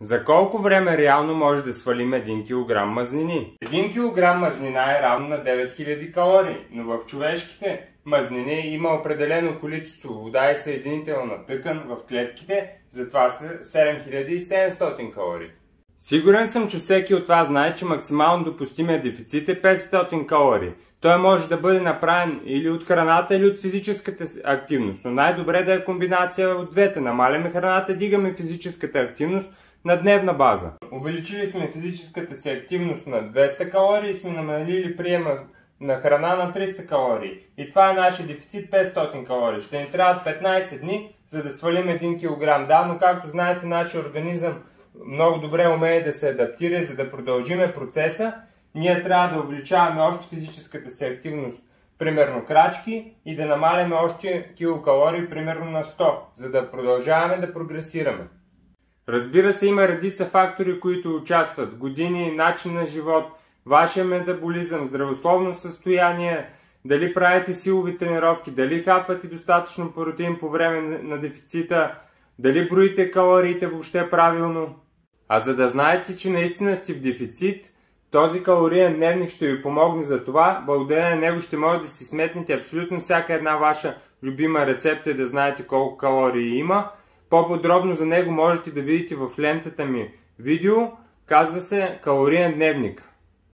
За колко време реално може да свалим 1 кг мазнини? 1 кг мазнина е равно на 9000 калории, но в човешките мазнини има определено количество вода и съединителна тъкан в клетките, затова са 7700 калории. Сигурен съм, че всеки от вас знае, че максимално допустимия дефицит е 500 калории. Той може да бъде направен или от храната, или от физическата активност, но най-добре да е комбинация от двете. Намаляме храната, дигаме физическата активност на дневна база. Увеличили сме физическата си активност на 200 калории и сме намалили приема на храна на 300 калории. И това е нашия дефицит 500 калории. Ще ни трябват 15 дни, за да свалим 1 кг. Да, но както знаете, нашия организъм много добре умее да се адаптира, за да продължиме процеса. Ние трябва да увеличаваме още физическата си активност, примерно крачки, и да намаляме още килокалории, примерно на 100, за да продължаваме да прогресираме. Разбира се, има редица фактори, които участват. Години, начин на живот, вашия метаболизъм, здравословно състояние, дали правите силови тренировки, дали хапвате достатъчно протеин по време на дефицита, дали броите калориите въобще правилно. А за да знаете, че наистина сте в дефицит, този калориен дневник ще ви помогне за това. Благодарение на него ще може да си сметнете абсолютно всяка една ваша любима рецепта и да знаете колко калории има. По-подробно за него можете да видите в лентата ми видео. Казва се калориен дневник.